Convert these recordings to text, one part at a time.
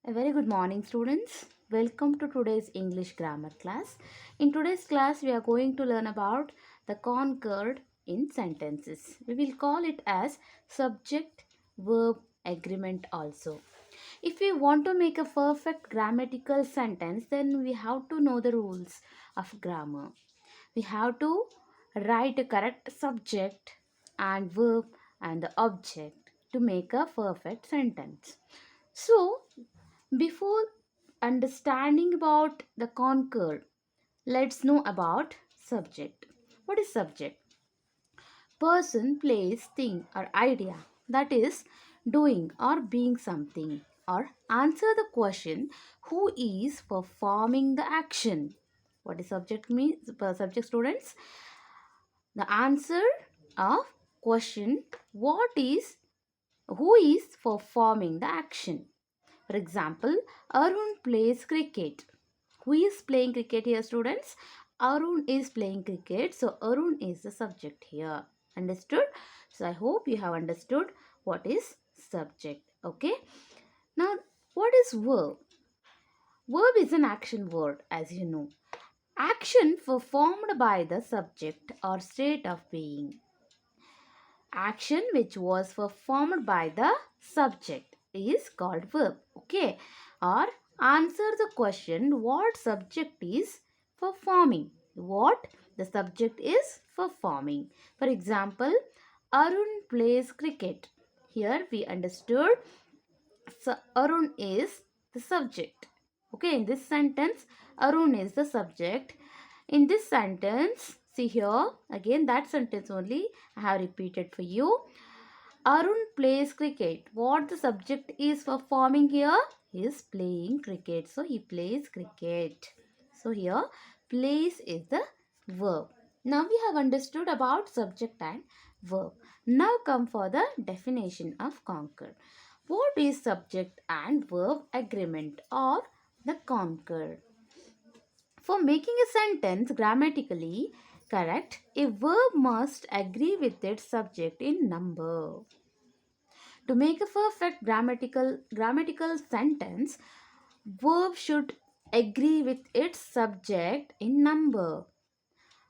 A very good morning, students. Welcome to today's English grammar class. In today's class, we are going to learn about the concord in sentences. We will call it as subject verb agreement also. If we want to make a perfect grammatical sentence, then we have to know the rules of grammar. We have to write a correct subject and verb and the object to make a perfect sentence. So, before understanding about the conquered, let's know about subject. What is subject? Person, place, thing or idea that is doing or being something, or answer the question who is performing the action. What is subject means? Subject, students, the answer of question what is who is performing the action. For example, Arun plays cricket. Who is playing cricket here, students? Arun is playing cricket. So, Arun is the subject here. Understood? So, I hope you have understood what is subject. Okay. Now, what is verb? Verb is an action word, as you know. Action performed by the subject or state of being. Action which was performed by the subject is called verb. Okay, or answer the question what subject is performing, what the subject is performing. For example, Arun plays cricket. Here we understood, so Arun is the subject. Okay, in this sentence Arun is the subject. In this sentence, see here again that sentence only I have repeated for you. Arun plays cricket. What the subject is performing here? He is playing cricket. So he plays cricket. So here plays is the verb. Now we have understood about subject and verb. Now come for the definition of conquer. What is subject and verb agreement or the conquer? For making a sentence grammatically correct, a verb must agree with its subject in number. To make a perfect grammatical sentence, verb should agree with its subject in number.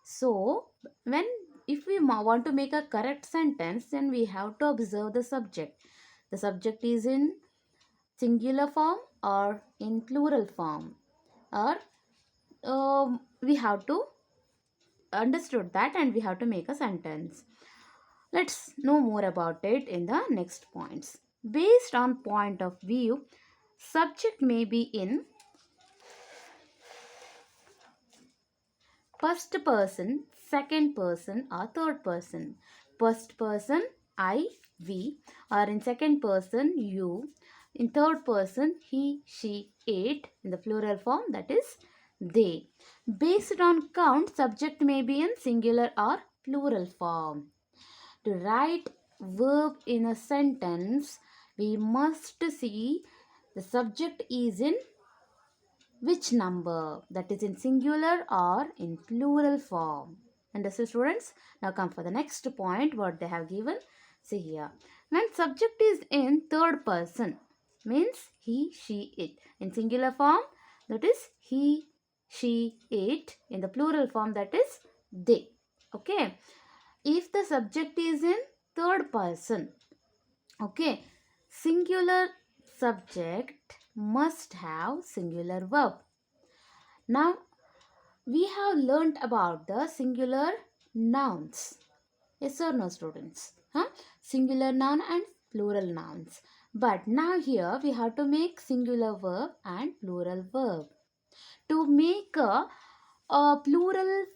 So, when if we want to make a correct sentence, then we have to observe the subject. The subject is in singular form or in plural form, or we have to understood that and we have to make a sentence. Let's know more about it in the next points. Based on point of view, subject may be in first person, second person or third person. First person I, we, or in second person you. In third person he, she, it. In the plural form that is they. Based on count, subject may be in singular or plural form. To write verb in a sentence, we must see the subject is in which number, that is in singular or in plural form. Understood, students? Now come for the next point what they have given. See here. When subject is in third person, means he, she, it. In singular form, that is he, she, it. In the plural form, that is they. Okay. If the subject is in third person, okay, singular subject must have singular verb. Now we have learnt about the singular nouns. Yes or no, students? Huh? Singular noun and plural nouns. But now here we have to make singular verb and plural verb. To make a plural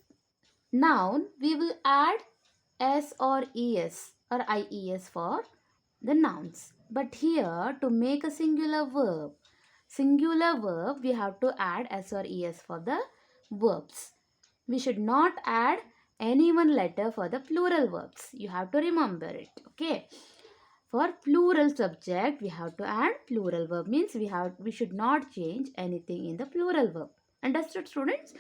noun, we will add s or es or ies for the nouns. But here to make a singular verb, we have to add s or es for the verbs. We should not add any one letter for the plural verbs. You have to remember it. Okay. For plural subject, we have to add plural verb. Means we should not change anything in the plural verb. Understood, students?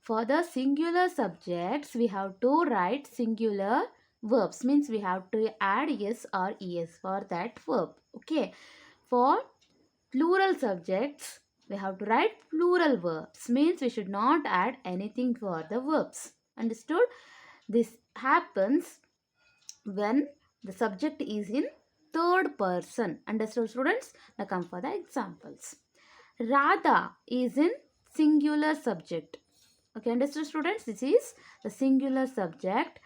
For the singular subjects, we have to write singular verbs. Means we have to add yes or es for that verb. Okay. For plural subjects, we have to write plural verbs. Means we should not add anything for the verbs. Understood? This happens when the subject is in third person. Understood, students? Now come for the examples. Radha is in singular subject. Okay, understood, students? This is the singular subject.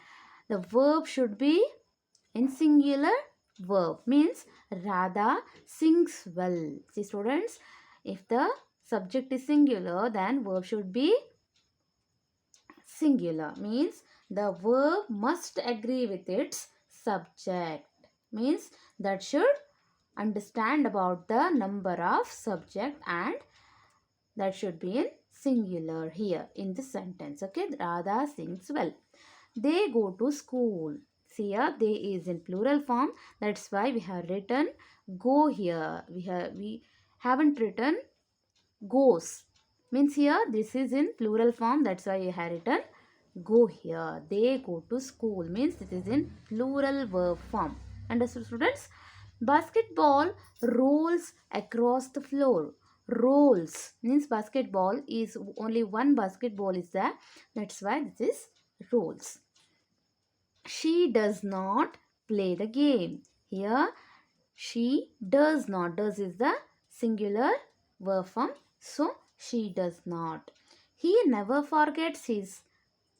The verb should be in singular verb. Means Radha sings well. See, students, if the subject is singular, then verb should be singular. Means the verb must agree with its subject. Means that should understand about the number of subject, and that should be in singular here in the sentence. Okay, Radha sings well. They go to school. See here, they is in plural form. That's why we have written go here. We haven't written goes. Means here this is in plural form. That's why we have written go here. They go to school. Means it is in plural verb form. Understood, students? Basketball rolls across the floor. Rolls means basketball is only one basketball is there. That's why this is rolls. She does not play the game. Here, she does not. Does is the singular verb form. So, she does not. He never forgets his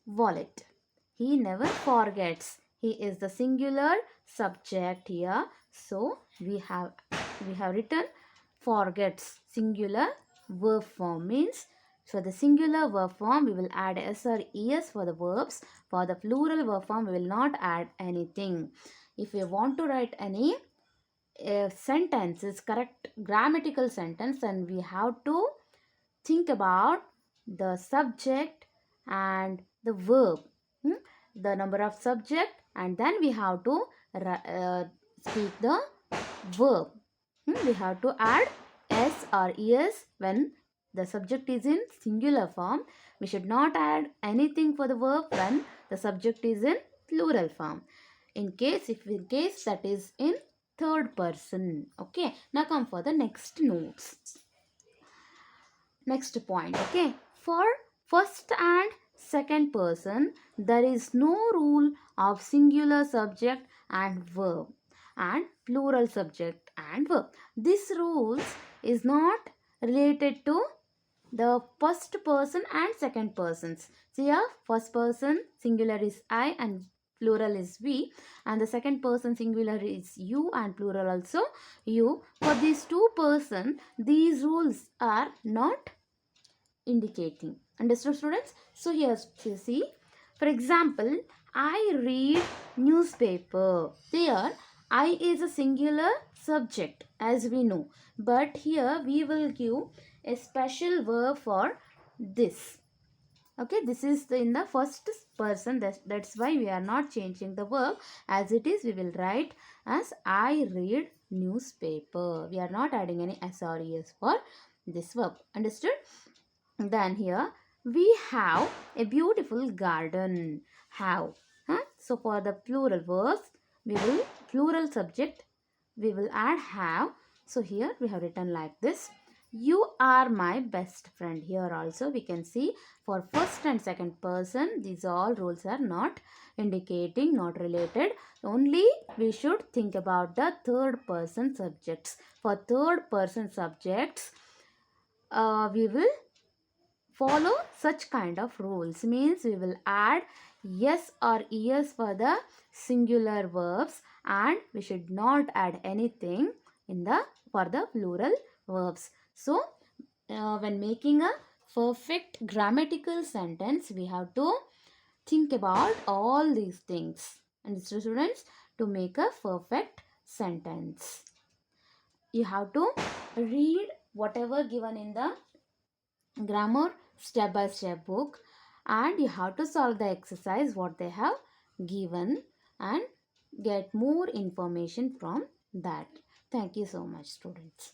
wallet. He never forgets. He is the singular subject here. So, we have written forgets. Singular verb form means, for the singular verb form, we will add s or es for the verbs. For the plural verb form, we will not add anything. If we want to write any sentences, correct grammatical sentence, then we have to think about the subject and the verb, the number of subject, and then we have to speak the verb. We have to add s or es when the subject is in singular form. We should not add anything for the verb when the subject is in plural form. In case that is in third person. Okay, now come for the next notes. Next point. Okay, for first and second person, there is no rule of singular subject and verb and plural subject and verb. This rules is not related to the first person and second persons. So here, first person singular is I and plural is we, and the second person singular is you and plural also you. For these two persons, these rules are not indicating. Understood, students? So here you see, for example, I read newspaper. There I is a singular subject as we know, but here we will give a special verb for this. Okay, this is in the first person. That's why we are not changing the verb as it is. We will write as I read newspaper. We are not adding any s or es for this verb. Understood? Then here we have a beautiful garden. Have. So for the plural verbs, we will plural subject, we will add have. So here we have written like this. You are my best friend. Here also we can see for first and second person, these all rules are not indicating, not related. Only we should think about the third person subjects. For third person subjects, we will follow such kind of rules. Means we will add yes or es for the singular verbs, and we should not add anything in the for the plural verbs. So when making a perfect grammatical sentence, we have to think about all these things. And students, to make a perfect sentence, you have to read whatever given in the grammar step by step book, and you have to solve the exercise what they have given and get more information from that. Thank you so much, students.